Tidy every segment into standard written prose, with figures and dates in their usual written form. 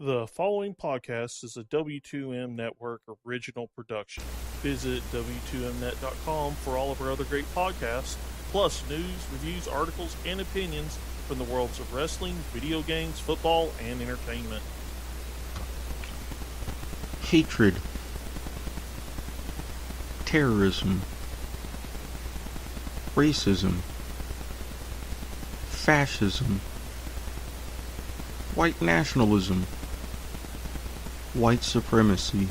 The following podcast is a W2M Network original production. Visit W2Mnet.com for all of our other great podcasts, plus news, reviews, articles, and opinions from the worlds of wrestling, video games, football, and entertainment. Hatred, terrorism, racism, fascism, white nationalism, white supremacy.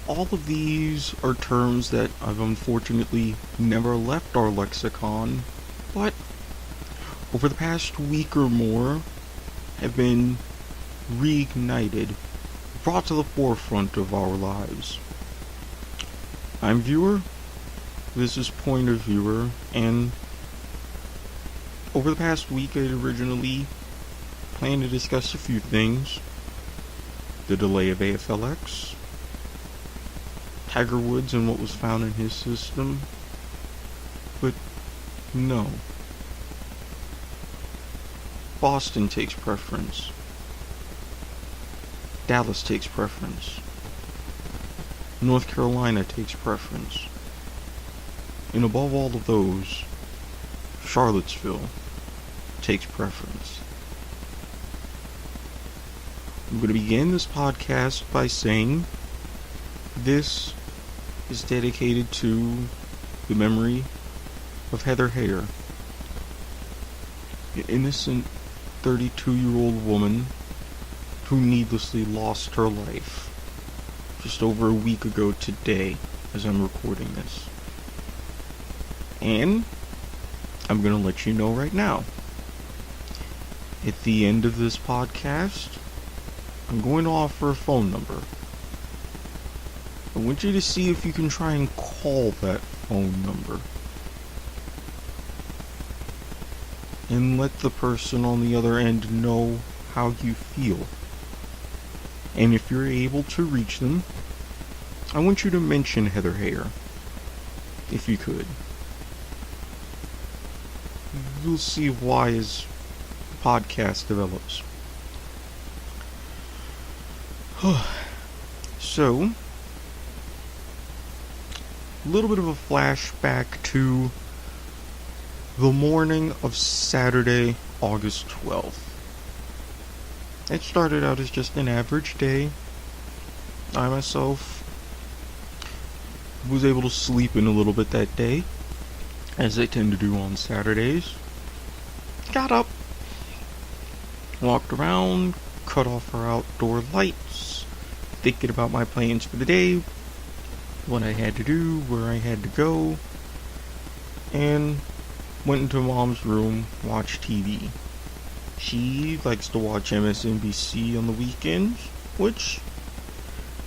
All of these are terms that I've unfortunately never left our lexicon, but over the past week or more have been reignited, brought to the forefront of our lives. I'm Viewer, this is Point of Viewer, and over the past week I originally planned to discuss a few things. The delay of AFLX, Tiger Woods and what was found in his system, but no. Boston takes preference. Dallas takes preference. North Carolina takes preference. And above all of those, Charlottesville takes preference. I'm going to begin this podcast by saying this is dedicated to the memory of Heather Heyer, an innocent 32-year-old woman who needlessly lost her life just over a week ago today as I'm recording this. And I'm going to let you know right now. At the end of this podcast, I'm going to offer a phone number. I want you to see if you can try and call that phone number. And let the person on the other end know how you feel. And if you're able to reach them, I want you to mention Heather Heyer. If you could. You'll see why as the podcast develops. So, a little bit of a flashback to the morning of Saturday, August 12th. It started out as just an average day. I myself was able to sleep in a little bit that day, as I tend to do on Saturdays. Got up, walked around, cut off our outdoor lights, thinking about my plans for the day, what I had to do, where I had to go, and went into Mom's room, watched TV. She likes to watch MSNBC on the weekends, which,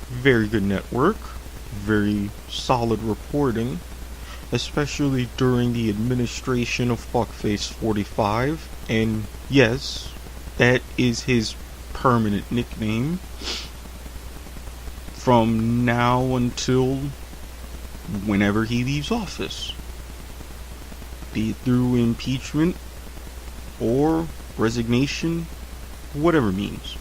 very good network, very solid reporting, especially during the administration of Fuckface 45, and yes, that is his permanent nickname from now until whenever he leaves office, be it through impeachment or resignation, whatever means.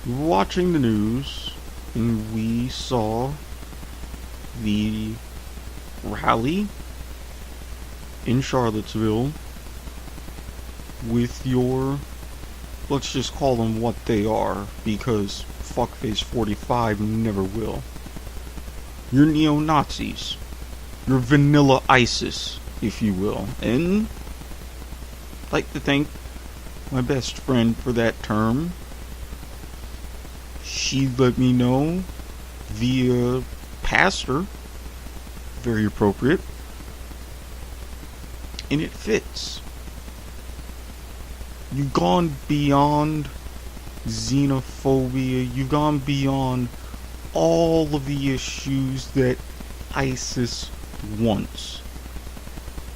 We were watching the news and we saw the rally in Charlottesville with your, let's just call them what they are, because Fuckface 45 never will. You're neo-Nazis. You're vanilla ISIS, if you will. And I'd like to thank my best friend for that term. She let me know via pastor, very appropriate, and it fits. You've gone beyond xenophobia, you've gone beyond all of the issues that ISIS wants.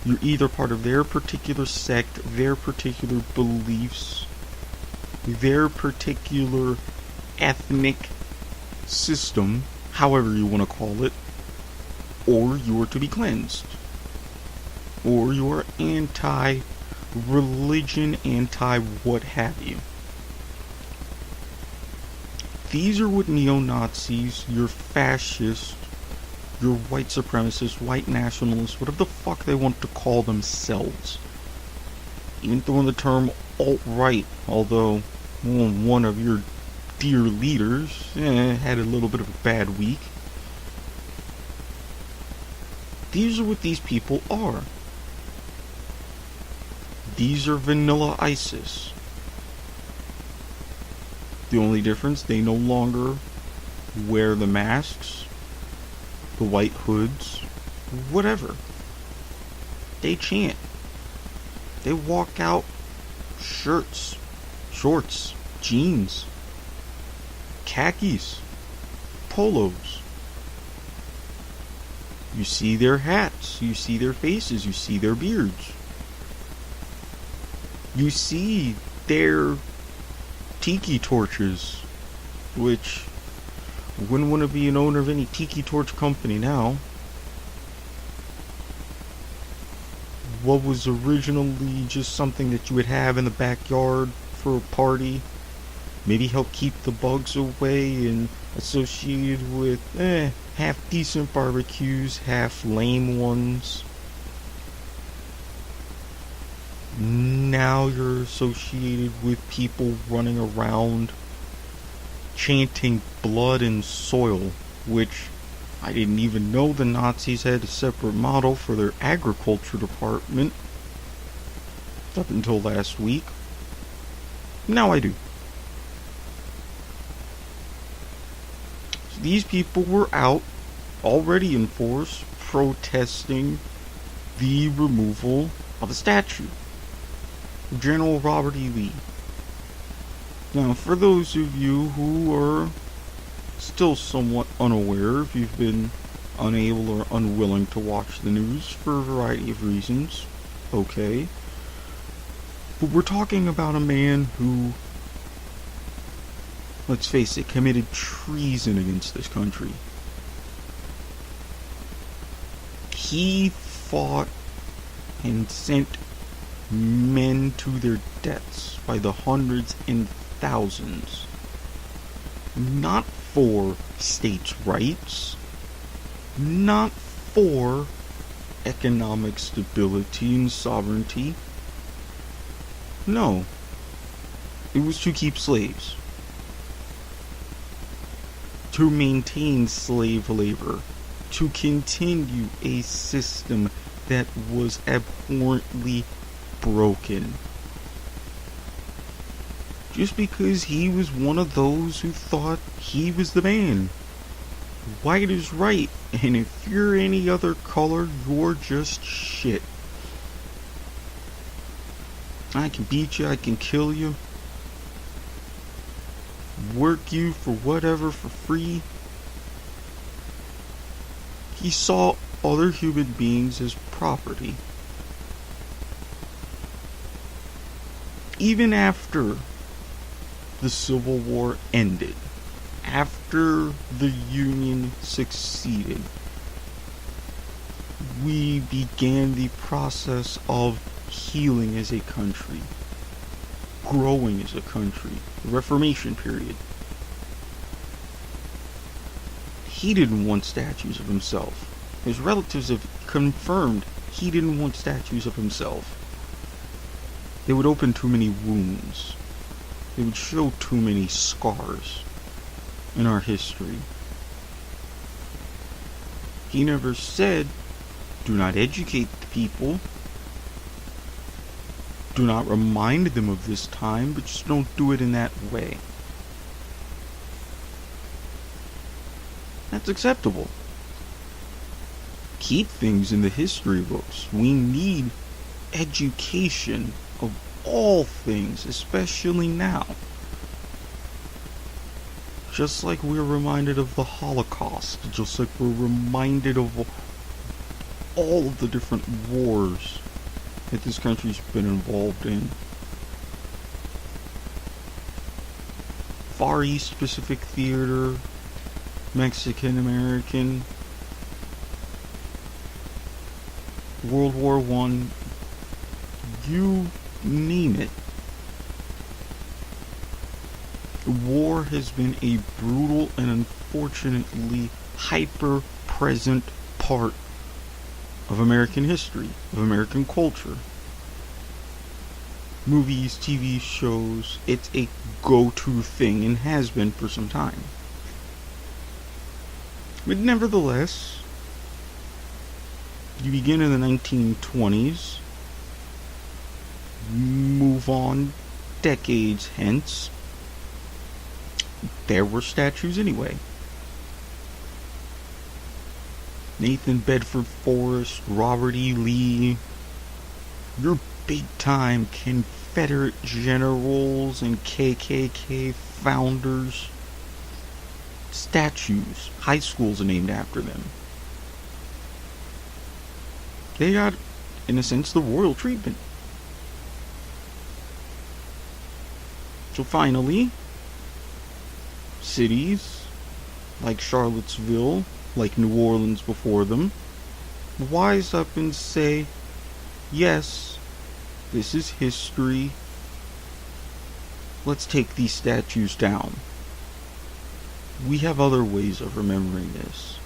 You're either part of their particular sect, their particular beliefs, their particular ethnic system, however you want to call it, or you are to be cleansed. Or you are anti religion, anti-what have you. These are what neo-Nazis, your fascists, your white supremacists, white nationalists, whatever the fuck they want to call themselves. Even throwing the term alt-right, although one of your dear leaders had a little bit of a bad week. These are what these people are. These are vanilla ISIS. The only difference, they no longer wear the masks, the white hoods, whatever. They chant. They walk out shirts, shorts, jeans, khakis, polos. You see their hats, you see their faces, you see their beards. You see their tiki torches, which wouldn't want to be an owner of any tiki torch company now. What was originally just something that you would have in the backyard for a party, maybe help keep the bugs away and associated with half decent barbecues, half lame ones. Now you're associated with people running around chanting blood and soil, which I didn't even know the Nazis had a separate motto for their agriculture department up until last week. Now I do. So these people were out, already in force, protesting the removal of a statue of General Robert E. Lee. Now, for those of you who are still somewhat unaware, if you've been unable or unwilling to watch the news for a variety of reasons, okay. But we're talking about a man who, let's face it, committed treason against this country. He fought and sent men to their deaths by the hundreds and thousands. Not for states' rights, not for economic stability and sovereignty. No, it was to keep slaves, to maintain slave labor, to continue a system that was abhorrently broken. Just because he was one of those who thought he was the man. White is right, and if you're any other color, you're just shit. I can beat you, I can kill you, work you for whatever for free. He saw other human beings as property. Even after the Civil War ended, after the Union succeeded, we began the process of healing as a country, growing as a country, the Reformation period. He didn't want statues of himself. His relatives have confirmed he didn't want statues of himself. They would open too many wounds. They would show too many scars in our history. He never said, do not educate the people. Do not remind them of this time, but just don't do it in that way. That's acceptable. Keep things in the history books. We need education of all things, especially now. Just like we're reminded of the Holocaust, just like we're reminded of all of the different wars that this country's been involved in. Far East Pacific Theater, Mexican American, World War I, you name it. War has been a brutal and unfortunately hyper-present part of American history, of American culture. Movies, TV shows, it's a go-to thing and has been for some time. But nevertheless, you begin in the 1920s, move on decades hence, there were statues anyway. Nathan Bedford Forrest, Robert E. Lee, your big-time Confederate generals and KKK founders. Statues, high schools are named after them. They got, in a sense, the royal treatment. So finally, cities like Charlottesville, like New Orleans before them, wise up and say, yes, this is history. Let's take these statues down. We have other ways of remembering this.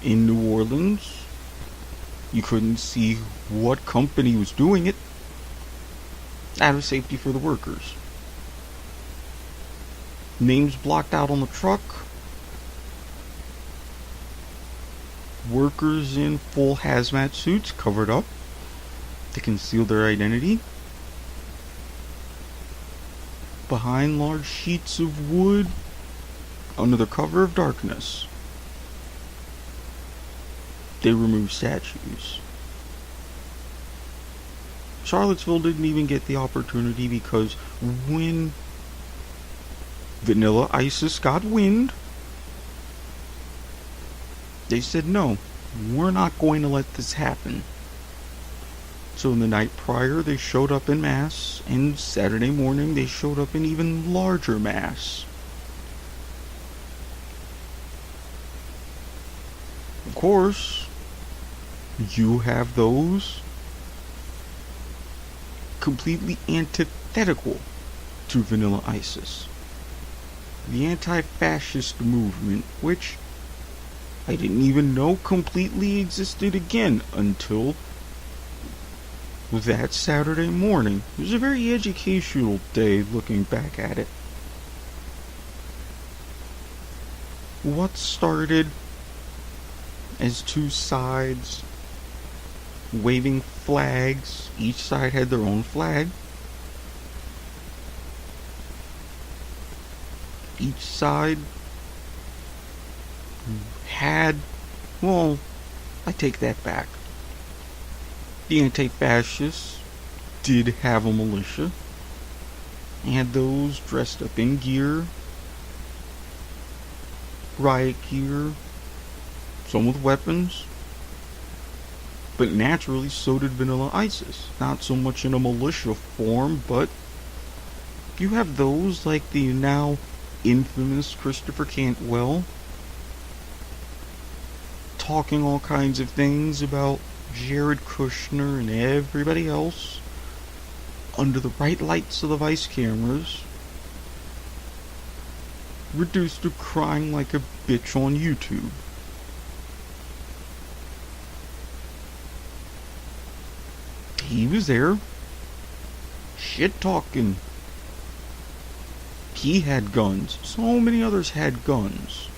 In New Orleans, you couldn't see what company was doing it, out of safety for the workers. Names blocked out on the truck. Workers in full hazmat suits covered up to conceal their identity. Behind large sheets of wood, under the cover of darkness, they removed statues. Charlottesville didn't even get the opportunity because when Vanilla ISIS got wind, they said, no, we're not going to let this happen. So the night prior, they showed up in mass, and Saturday morning, they showed up in even larger mass. Of course, you have those completely antithetical to Vanilla ISIS. The anti-fascist movement, which I didn't even know completely existed again until that Saturday morning. It was a very educational day looking back at it. What started as two sides waving flags, each side had their own flag. Each side had, well, I take that back. The anti-fascists did have a militia, and those dressed up in gear, riot gear, some with weapons. But naturally, so did Vanilla ISIS. Not so much in a militia form, but you have those like the now infamous Christopher Cantwell, talking all kinds of things about Jared Kushner and everybody else under the bright lights of the vice cameras, reduced to crying like a bitch on YouTube. He was there, shit talking. He had guns. So many others had guns.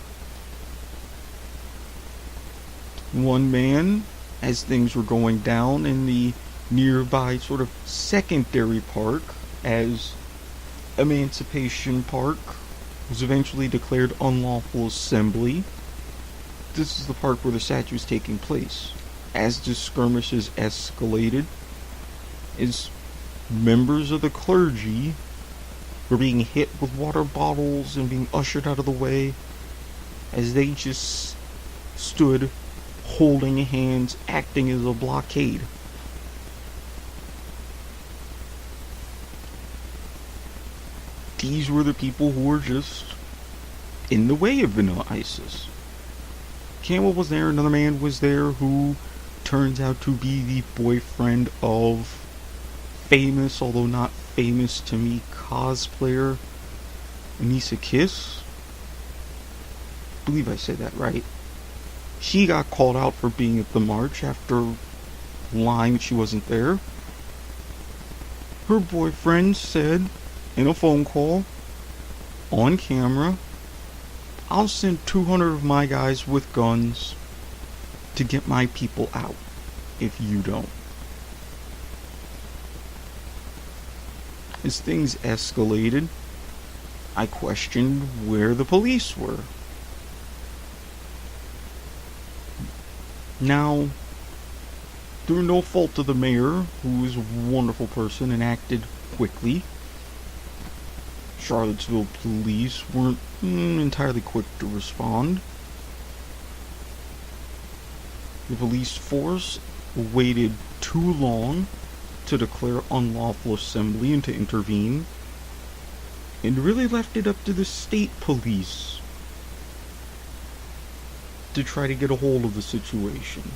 One man, as things were going down in the nearby sort of secondary park, as Emancipation Park was eventually declared unlawful assembly. This is the park where the statue is taking place. As the skirmishes escalated, as members of the clergy were being hit with water bottles and being ushered out of the way, as they just stood holding hands, acting as a blockade. These were the people who were just in the way of Vanilla ISIS. Campbell was there, another man was there who turns out to be the boyfriend of famous, although not famous to me, cosplayer Anissa Kiss. I believe I said that right. She got called out for being at the march after lying that she wasn't there. Her boyfriend said in a phone call, on camera, "I'll send 200 of my guys with guns to get my people out if you don't." As things escalated, I questioned where the police were. Now, through no fault of the mayor, who is a wonderful person and acted quickly, Charlottesville police weren't entirely quick to respond. The police force waited too long to declare unlawful assembly and to intervene, and really left it up to the state police to try to get a hold of the situation.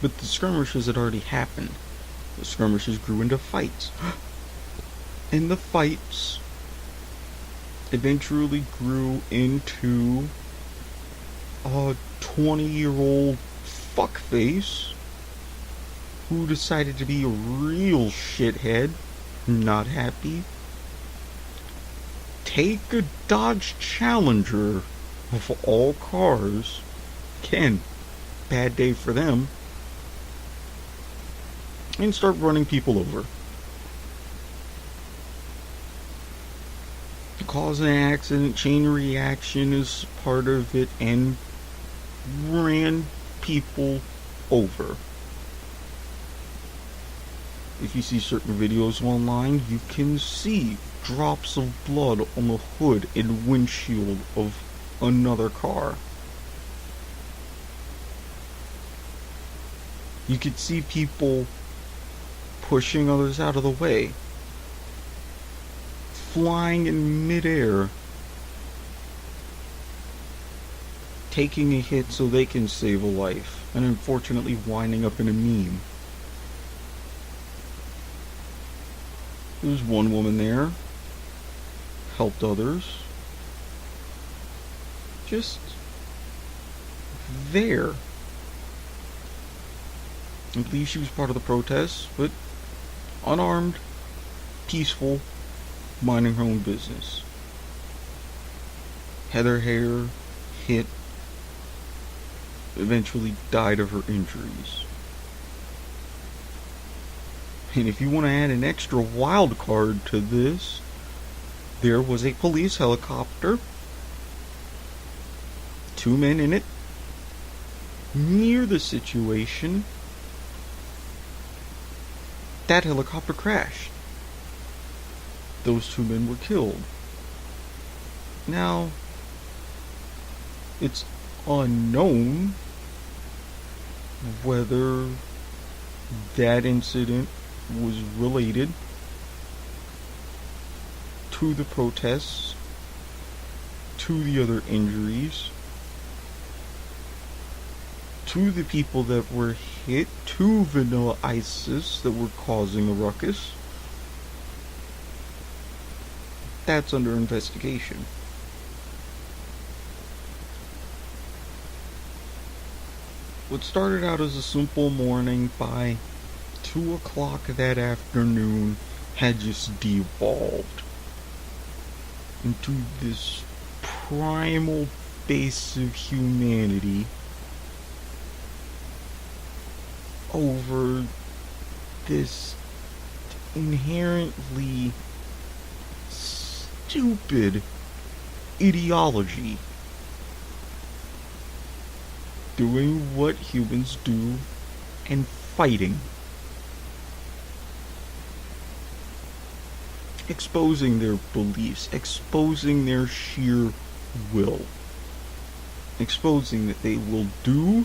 But the skirmishes had already happened. The skirmishes grew into fights. And the fights eventually grew into a 20-year-old fuckface who decided to be a real shithead, not happy, take a Dodge Challenger of all cars, again, bad day for them, and start running people over. Cause an accident, chain reaction is part of it, and ran people over. If you see certain videos online, you can see drops of blood on the hood and windshield of another car. You could see people pushing others out of the way, flying in midair, taking a hit so they can save a life, and unfortunately winding up in a meme. There's one woman there, helped others, just there. I believe she was part of the protests, but unarmed, peaceful, minding her own business. Had her hair hit, eventually died of her injuries. And if you want to add an extra wild card to this, there was a police helicopter, 2 men in it, near the situation. That helicopter crashed. Those 2 men were killed. Now, it's unknown whether that incident was related to the protests, to the other injuries, to the people that were hit, to Vanilla ISIS that were causing a ruckus. That's under investigation. What started out as a simple morning, by 2 o'clock that afternoon had just devolved into this primal base of humanity over this inherently stupid ideology. Doing what humans do and fighting. Exposing their beliefs, exposing their sheer will. Exposing that they will do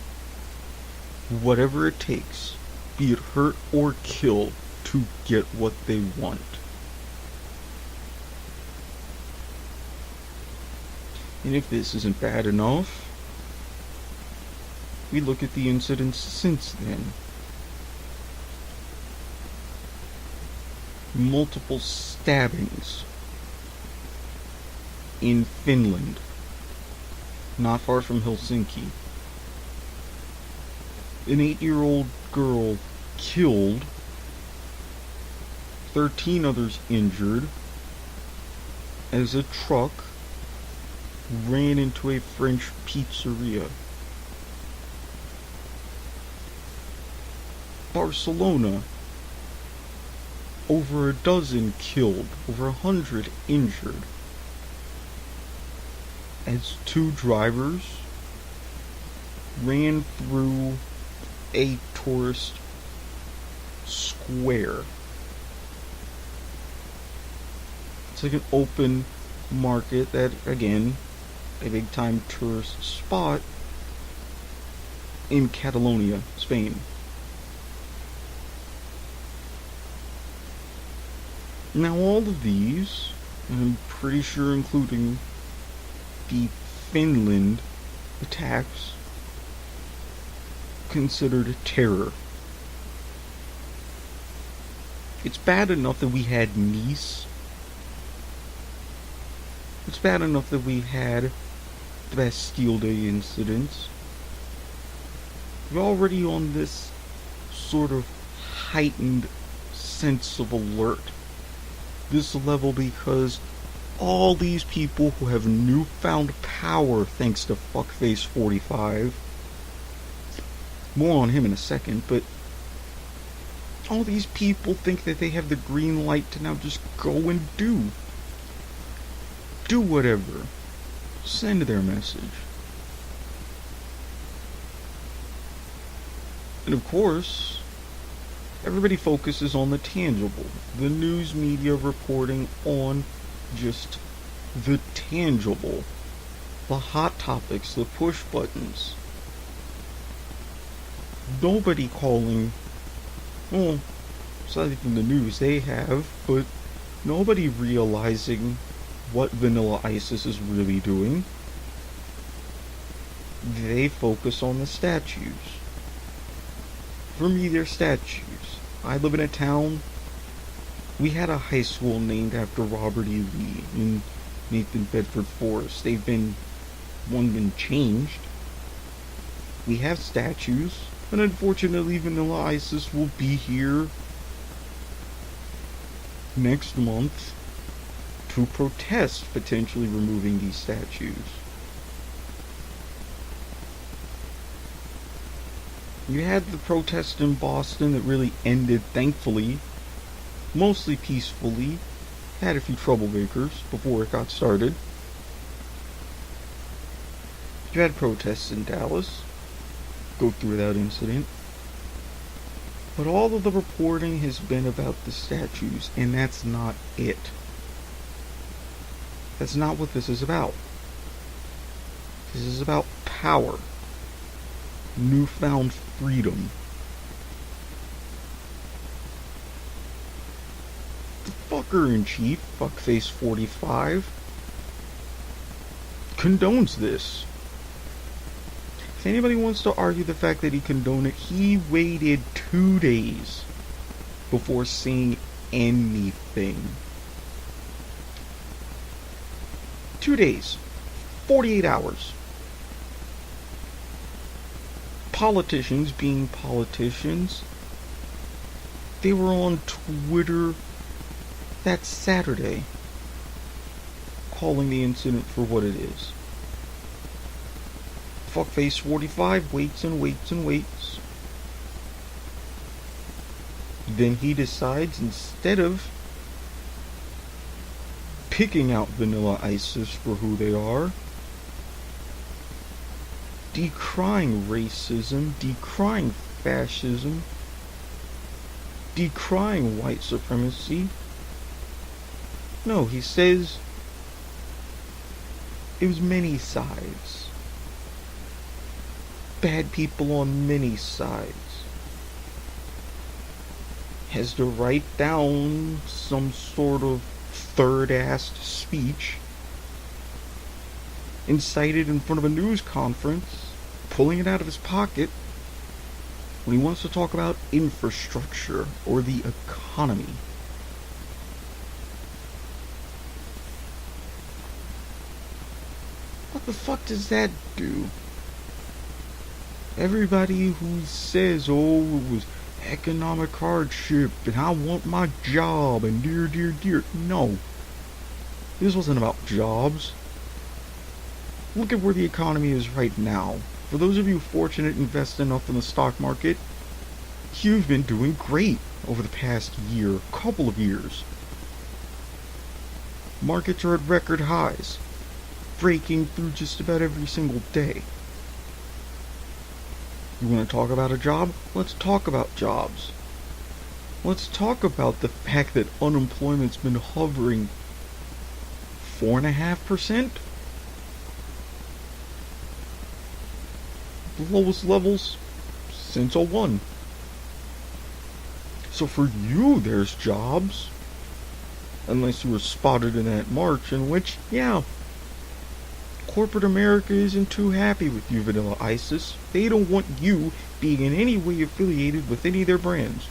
whatever it takes, be it hurt or kill, to get what they want. And if this isn't bad enough, we look at the incidents since then. Multiple stabbings in Finland, not far from Helsinki. An 8-year-old girl killed, 13 others injured, as a truck ran into a French pizzeria. Barcelona, over a dozen killed, over 100 injured, as 2 drivers ran through a tourist square. It's like an open market that, again, a big time tourist spot in Catalonia, Spain. Now all of these, and I'm pretty sure including the Finland attacks, considered terror. It's bad enough that we had Nice. It's bad enough that we had the Bastille Day incidents. We're already on this sort of heightened sense of alert. This level because all these people who have newfound power thanks to Fuckface 45, more on him in a second, but all these people think that they have the green light to now just go and do whatever. Send their message. And of course, everybody focuses on the tangible. The news media reporting on just the tangible. The hot topics, the push buttons. Nobody calling, well, aside from the news they have, but nobody realizing what Vanilla ISIS is really doing. They focus on the statues. For me, they're statues. I live in a town. We had a high school named after Robert E. Lee in Nathan Bedford Forest. One's been changed. We have statues, and unfortunately Vanilla ISIS will be here next month to protest potentially removing these statues. You had the protest in Boston that really ended, thankfully, mostly peacefully. Had a few troublemakers before it got started. You had protests in Dallas. Go through that incident. But all of the reporting has been about the statues, and that's not it. That's not what this is about. This is about power. Newfound freedom. The fucker-in-chief, Fuckface 45, condones this. If anybody wants to argue the fact that he condoned it, he waited 2 days before saying anything. 2 days. 48 hours. Politicians being politicians, they were on Twitter that Saturday calling the incident for what it is. Fuckface 45 waits and waits and waits. Then he decides, instead of picking out Vanilla ISIS for who they are, decrying racism, decrying fascism, decrying white supremacy. No, he says it was many sides. Bad people on many sides. Has to write down some sort of third-assed speech and cite it in front of a news conference, pulling it out of his pocket when he wants to talk about infrastructure or the economy. What the fuck does that do? Everybody who says, oh, it was economic hardship and I want my job and dear. No. This wasn't about jobs. Look at where the economy is right now. For those of you fortunate to invest enough in the stock market, you've been doing great over the past year, couple of years. Markets are at record highs, breaking through just about every single day. You want to talk about a job? Let's talk about jobs. Let's talk about the fact that unemployment's been hovering 4.5%? The lowest levels since '01. So for you, there's jobs. Unless you were spotted in that march, in which, yeah, corporate America isn't too happy with you, Vanilla Isis. They don't want you being in any way affiliated with any of their brands.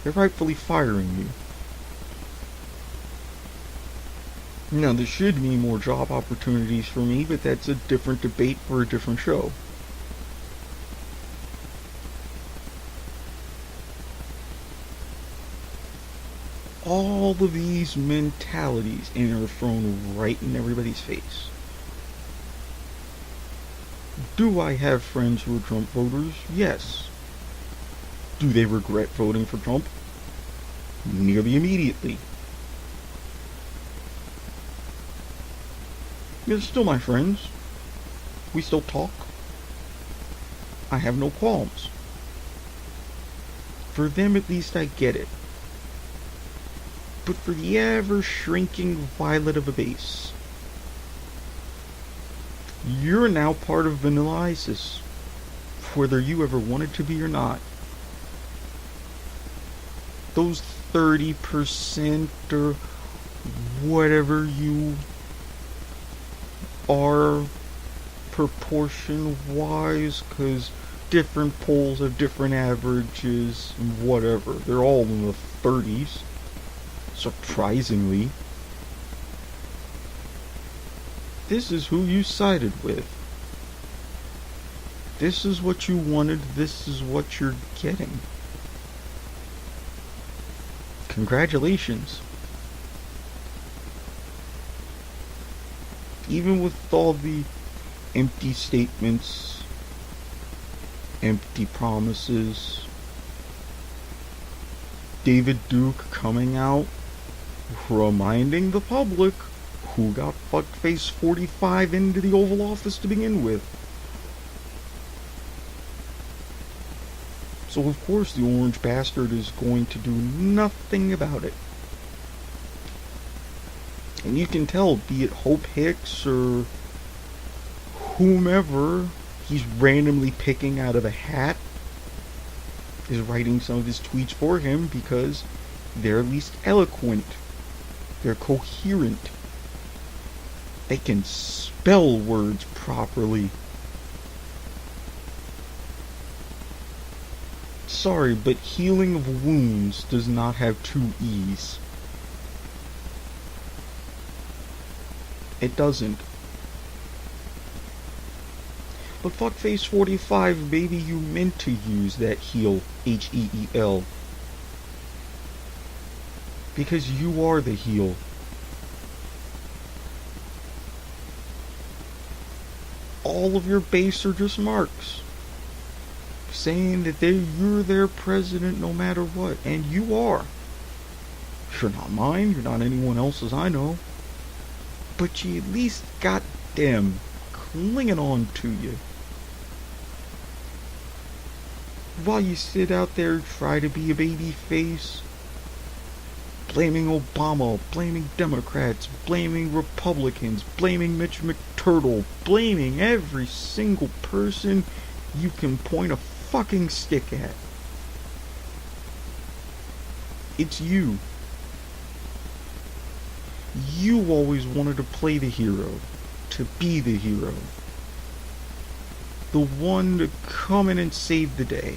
They're rightfully firing you. Now, this should mean more job opportunities for me, but that's a different debate for a different show. All of these mentalities are thrown right in everybody's face. Do I have friends who are Trump voters? Yes. Do they regret voting for Trump? Nearly immediately. They're still my friends. We still talk. I have no qualms. For them, at least, I get it. But for the ever-shrinking violet of a base, you're now part of Vanilla Isis, whether you ever wanted to be or not. Those 30% or whatever you are proportion-wise, because different polls have different averages and whatever. They're all in the 30s. Surprisingly. This is who you sided with. This is what you wanted. This is what you're getting. Congratulations. Even with all the empty statements, empty promises, David Duke coming out reminding the public who got fuckface 45 into the Oval Office to begin with. So of course the orange bastard is going to do nothing about it. And you can tell, be it Hope Hicks or whomever he's randomly picking out of a hat, is writing some of his tweets for him because they're at least eloquent. They're coherent. They can spell words properly. Sorry, but healing of wounds does not have two E's. It doesn't. But fuckface 45, maybe you meant to use that heal, H-E-E-L. Because you are the heel. All of your base are just marks. Saying that you're their president no matter what. And you are. You're not mine, you're not anyone else's I know. But you at least got them clinging on to you. While you sit out there try to be a baby face, blaming Obama, blaming Democrats, blaming Republicans, blaming Mitch McTurtle, blaming every single person you can point a fucking stick at. It's you. You always wanted to play the hero, to be the hero. the one to come in and save the day.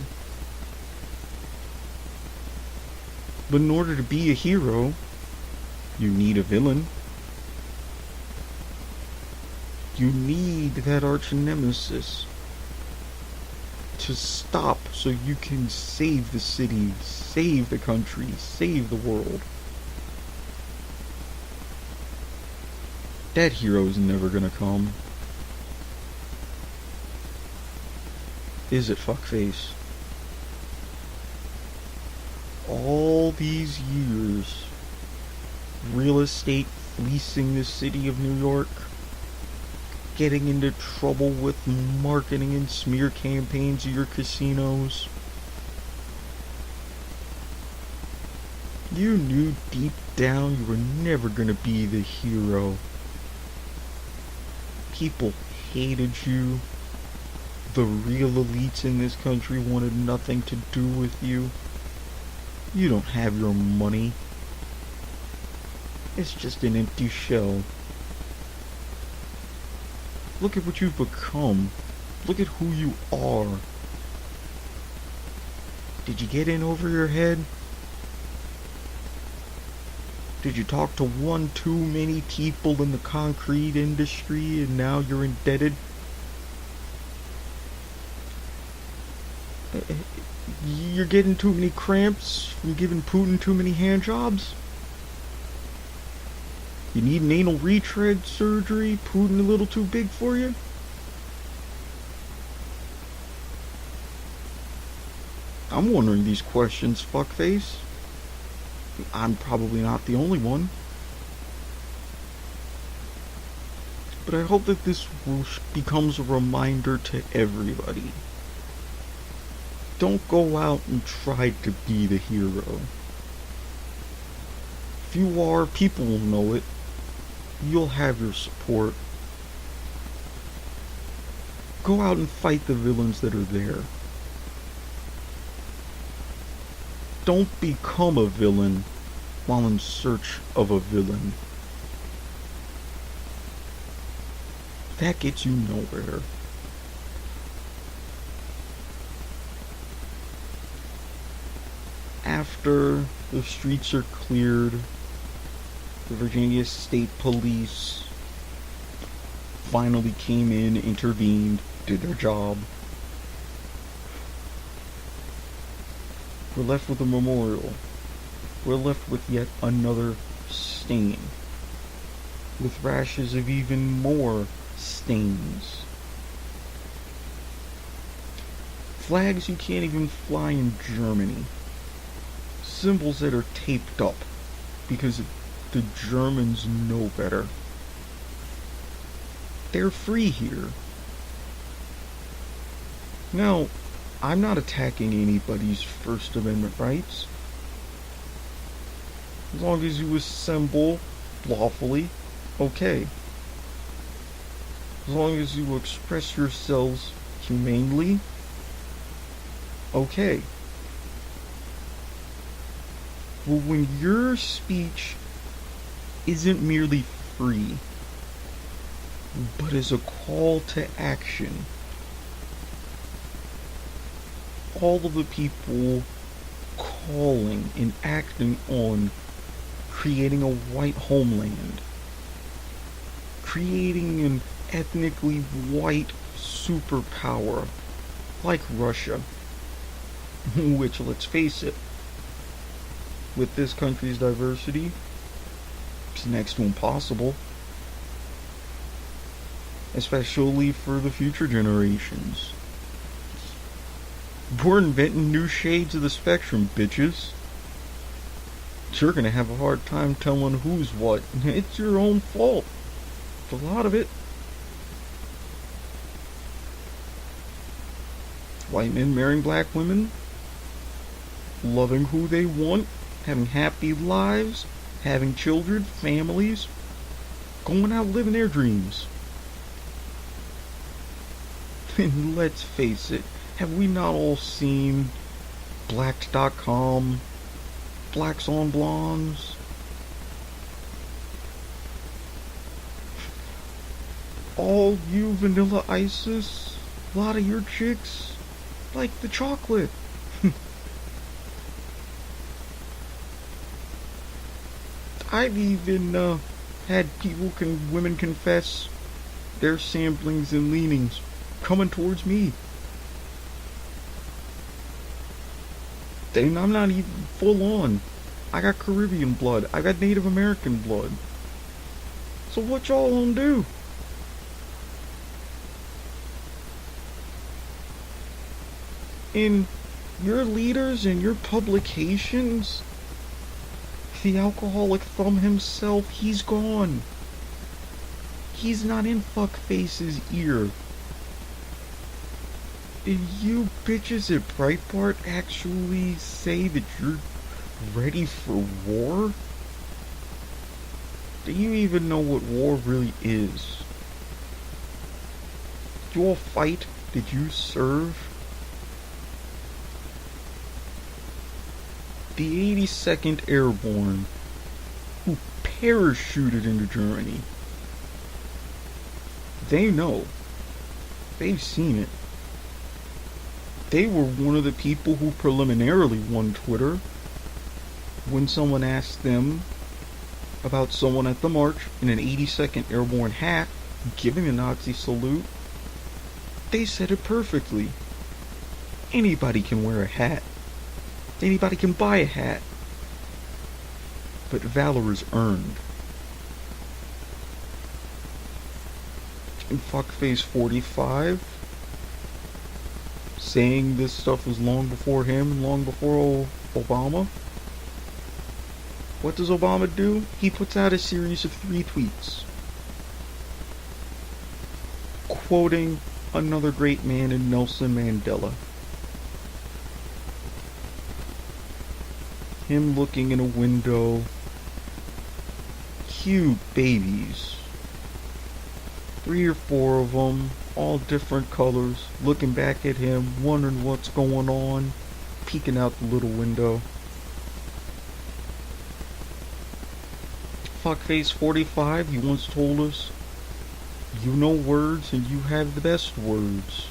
But in order to be a hero, you need a villain. You need that arch nemesis to stop so you can save the city, save the country, save the world. That hero's never gonna come. Is it, fuckface? All these years, real estate fleecing the city of New York, getting into trouble with marketing and smear campaigns of your casinos. You knew deep down you were never gonna be the hero. People hated you. The real elites in this country wanted nothing to do with you. You don't have your money. It's just an empty shell. Look at what you've become. Look at who you are. Did you get in over your head? Did you talk to one too many people in the concrete industry and now you're indebted? You're getting too many cramps from giving Putin too many hand jobs? You need an anal retread surgery? Putin a little too big for you? I'm wondering these questions, fuckface. I'm probably not the only one. But I hope that this becomes a reminder to everybody. Don't go out and try to be the hero. If you are, people will know it. You'll have your support. Go out and fight the villains that are there. Don't become a villain while in search of a villain. That gets you nowhere. After the streets are cleared, the Virginia State Police finally came in, intervened, did their job. We're left with a memorial. We're left with yet another stain, with rashes of even more stains. Flags you can't even fly in Germany. Symbols that are taped up because the Germans know better. They're free here. Now, I'm not attacking anybody's First Amendment rights. As long as you assemble lawfully, okay. As long as you express yourselves humanely, okay. Well, when your speech isn't merely free, but is a call to action, all of the people calling and acting on creating a white homeland, creating an ethnically white superpower like Russia, which, let's face it, with this country's diversity, it's next to impossible, especially for the future generations. We're inventing new shades of the spectrum, bitches. You're gonna have a hard time telling who's what. It's your own fault. For a lot of it. White men marrying black women, loving who they want, having happy lives, having children, families, going out living their dreams. And let's face it, have we not all seen Blacked.com, Blacks on Blondes? All you Vanilla Isis A lot of your chicks like the chocolate. I've even had women confess their samplings and leanings coming towards me. I'm not even full on. I got Caribbean blood. I got Native American blood. So what y'all gonna do? In your leaders and your publications, the alcoholic thumb himself, he's gone. He's not in fuckface's ear. Did you bitches at Breitbart actually say that you're ready for war? Do you even know what war really is? Did you all fight? Did you serve? The 82nd Airborne, who parachuted into Germany, they know. They've seen it. They were one of the people who preliminarily won Twitter when someone asked them about someone at the march in an 82nd Airborne hat giving a Nazi salute. They said it perfectly. Anybody can wear a hat. Anybody can buy a hat. But valor is earned. And Fuckface 45 saying this stuff was long before him and long before Obama. What does Obama do? He puts out a series of 3 tweets quoting another great man in Nelson Mandela. Him looking in a window, cute babies, 3 or 4 of them, all different colors, looking back at him, wondering what's going on, peeking out the little window. Fuckface 45, you once told us, you know words and you have the best words.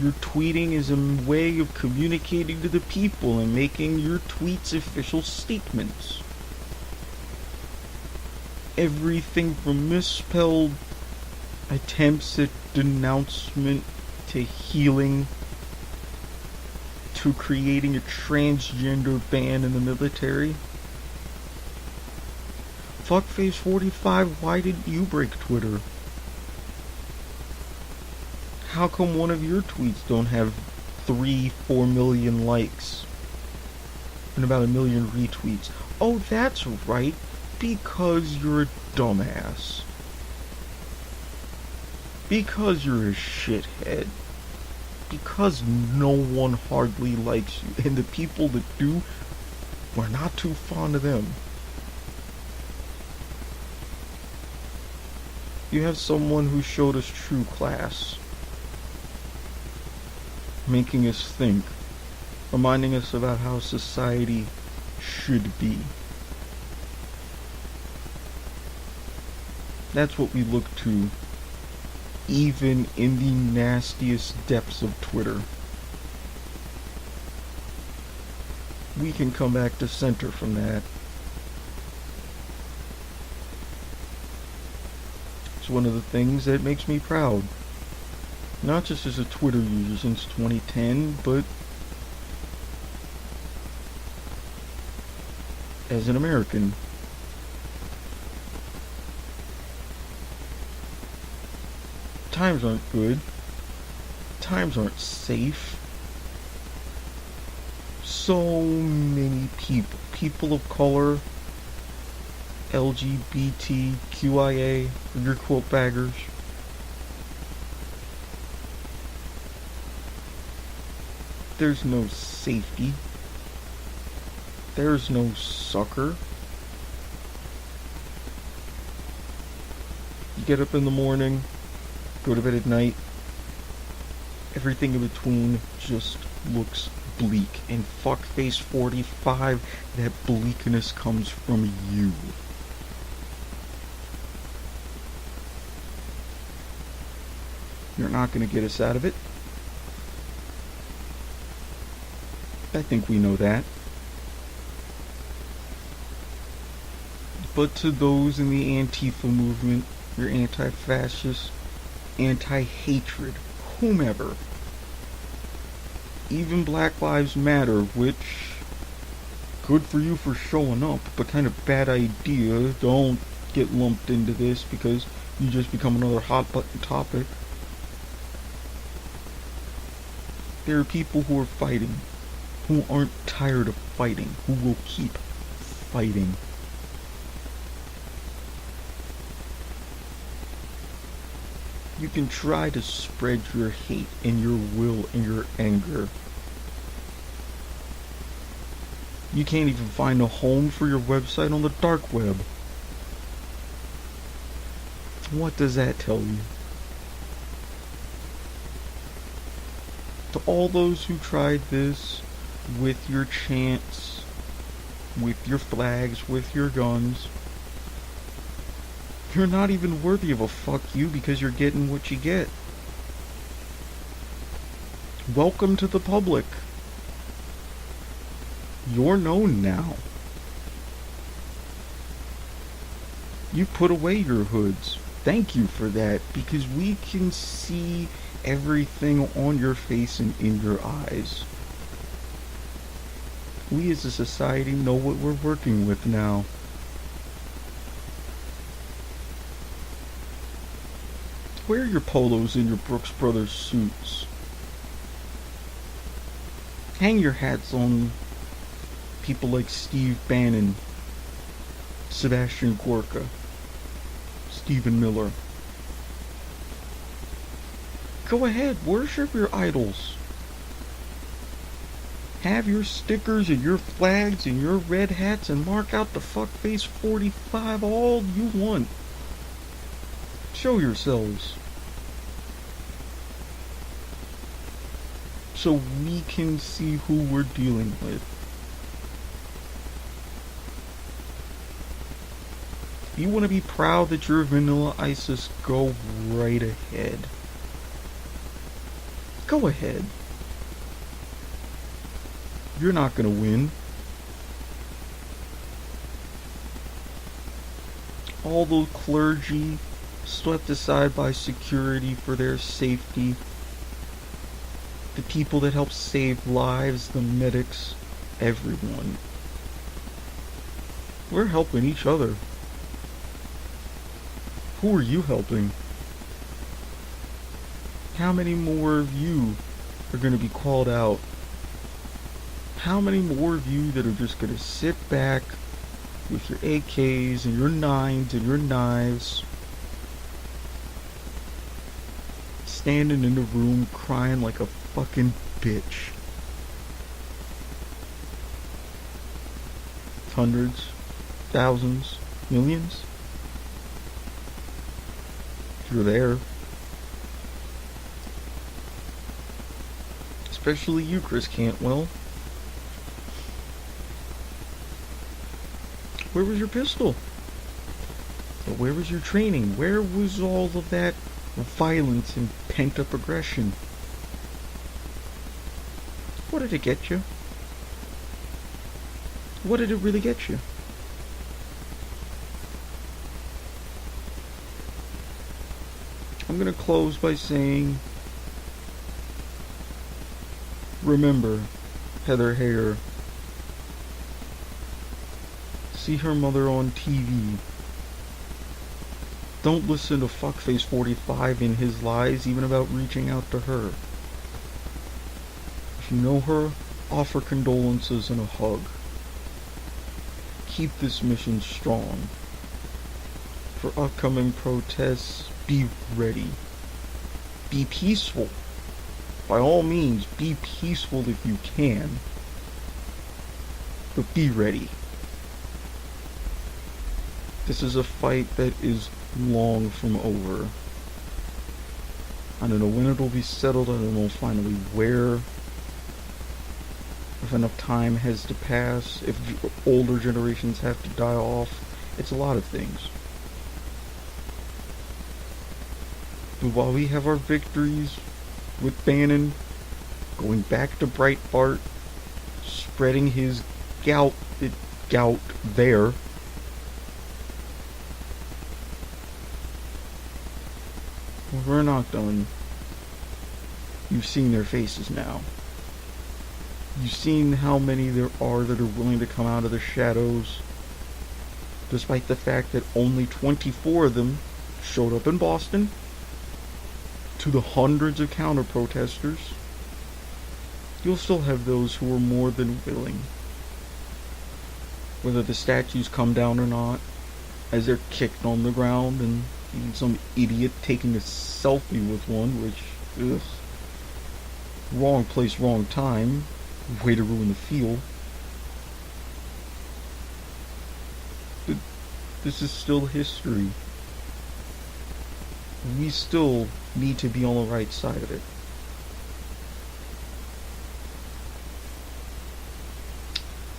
Your tweeting is a way of communicating to the people and making your tweets official statements. Everything from misspelled attempts at denouncement to healing to creating a transgender ban in the military. Fuckface 45, why didn't you break Twitter? How come one of your tweets don't have 3-4 million likes and about 1 million retweets? Oh, that's right, because you're a dumbass. Because you're a shithead. Because no one hardly likes you, and the people that do, we're not too fond of them. You have someone who showed us true class, making us think, reminding us about how society should be. That's what we look to, even in the nastiest depths of Twitter. We can come back to center from that. It's one of the things that makes me proud. Not just as a Twitter user since 2010, but as an American. Times aren't good. Times aren't safe. So many people of color, LGBTQIA, your quote baggers, there's no safety. There's no succor. You get up in the morning, go to bed at night, everything in between just looks bleak. And Fuckface 45, that bleakness comes from you. You're not going to get us out of it. I think we know that. But to those in the Antifa movement, your anti-fascist, anti-hatred, whomever, even Black Lives Matter, which, good for you for showing up, but kind of bad idea. Don't get lumped into this because you just become another hot button topic. There are people who are fighting, who aren't tired of fighting, who will keep fighting. You can try to spread your hate and your will and your anger. You can't even find a home for your website on the dark web. What does that tell you? To all those who tried this with your chants, with your flags, with your guns, you're not even worthy of a fuck you because you're getting what you get. Welcome to the public. You're known now. You put away your hoods. Thank you for that, because we can see everything on your face and in your eyes. We as a society know what we're working with now. Wear your polos and your Brooks Brothers suits. Hang your hats on people like Steve Bannon, Sebastian Gorka, Stephen Miller. Go ahead, worship your idols. Have your stickers and your flags and your red hats and mark out the fuckface 45 all you want. Show yourselves. So we can see who we're dealing with. You want to be proud that you're Vanilla ISIS, go right ahead. Go ahead. You're not gonna win. All the clergy swept aside by security for their safety. The people that help save lives, the medics, everyone. We're helping each other. Who are you helping? How many more of you are going to be called out? How many more of you that are just going to sit back with your AKs and your 9s and your knives, standing in the room crying like a fucking bitch? Hundreds, thousands, millions? You're there. Especially you, Chris Cantwell. Where was your pistol? Where was your training? Where was all of that violence and pent-up aggression? What did it get you? What did it really get you? I'm going to close by saying, remember Heather Heyer. See her mother on TV. Don't listen to Fuckface 45 and his lies, even about reaching out to her. If you know her, offer condolences and a hug. Keep this mission strong. For upcoming protests, be ready. Be peaceful. By all means, be peaceful if you can. But be ready. This is a fight that is long from over. I don't know when it'll be settled. I don't know finally where. If enough time has to pass. If older generations have to die off. It's a lot of things. But while we have our victories with Bannon going back to Breitbart, spreading his gout there, we're not done. You've seen their faces now. You've seen how many there are that are willing to come out of the shadows, despite the fact that only 24 of them showed up in Boston, to the hundreds of counter-protesters. You'll still have those who are more than willing, whether the statues come down or not, as they're kicked on the ground and some idiot taking a selfie with one, which, ugh, wrong place, wrong time, way to ruin the feel. But this is still history. We still need to be on the right side of it.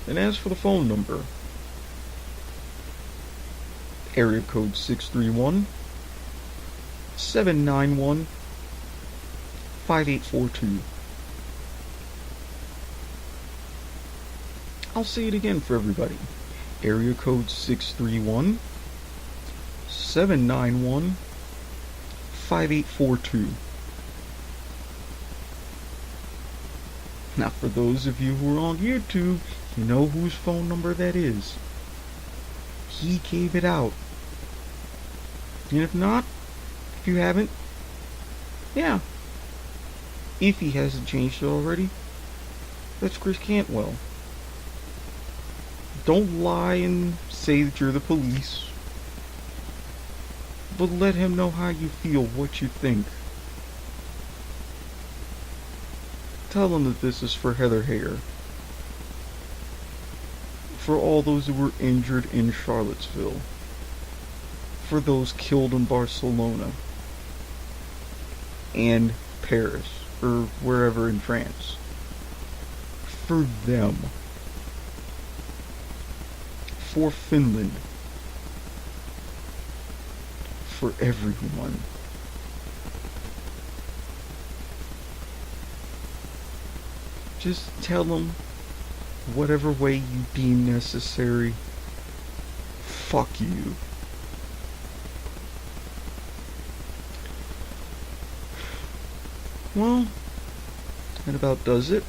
And as for the phone number, area code 631-791-5842. I'll say it again for everybody. Area code 631-791-5842. Now, for those of you who are on YouTube, you know whose phone number that is. He gave it out. And if not, if you haven't, yeah. If he hasn't changed it already, that's Chris Cantwell. Don't lie and say that you're the police, but let him know how you feel, what you think. Tell him that this is for Heather Heyer, for all those who were injured in Charlottesville, for those killed in Barcelona and Paris, or wherever in France. For them. For Finland. For everyone. Just tell them whatever way you deem necessary. Fuck you. Well, that about does it.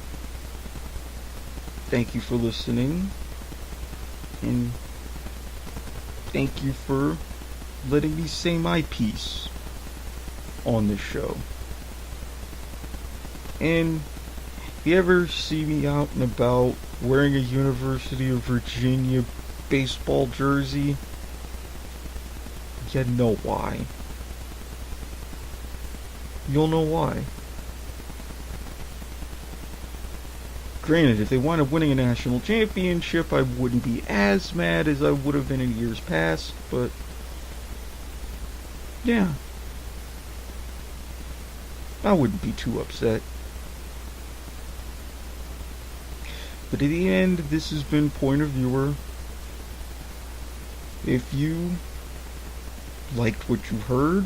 Thank you for listening. And thank you for letting me say my piece on this show. And if you ever see me out and about wearing a University of Virginia baseball jersey, you know why. You'll know why. Granted, if they wound up winning a national championship, I wouldn't be as mad as I would have been in years past, but yeah, I wouldn't be too upset. But at the end, this has been Point of Viewer. If you liked what you heard,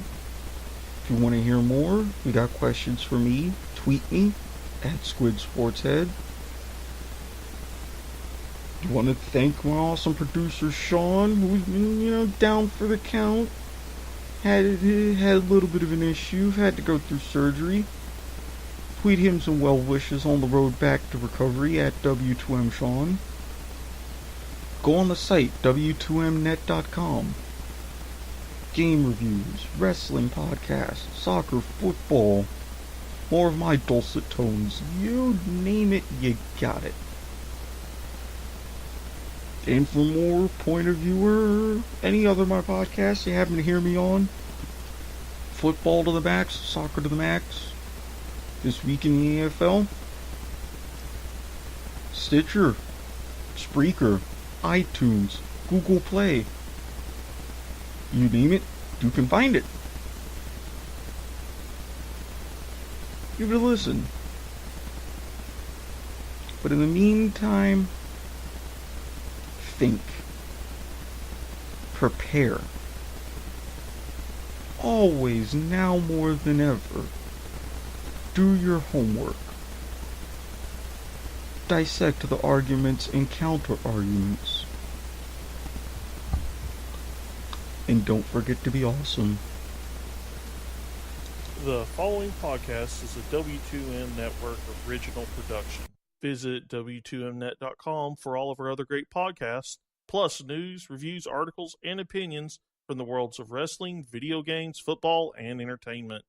if you want to hear more, you got questions for me, tweet me at SquidSportsHead. I want to thank my awesome producer Sean, who's been, down for the count. Had a little bit of an issue, had to go through surgery. Tweet him some well wishes on the road back to recovery at W2M Sean. Go on the site, W2Mnet.com. Game reviews, wrestling podcasts, soccer, football, more of my dulcet tones. You name it, you got it. And for more Point of Viewer or any other of my podcasts you happen to hear me on, football to the max, soccer to the max, this week in the AFL, Stitcher, Spreaker, iTunes, Google Play, you name it, you can find it. Give it a listen. But in the meantime, think, prepare, always, now more than ever, do your homework. Dissect the arguments and counter-arguments. And don't forget to be awesome. The following podcast is a W2M Network original production. Visit W2Mnet.com for all of our other great podcasts, plus news, reviews, articles, and opinions from the worlds of wrestling, video games, football, and entertainment.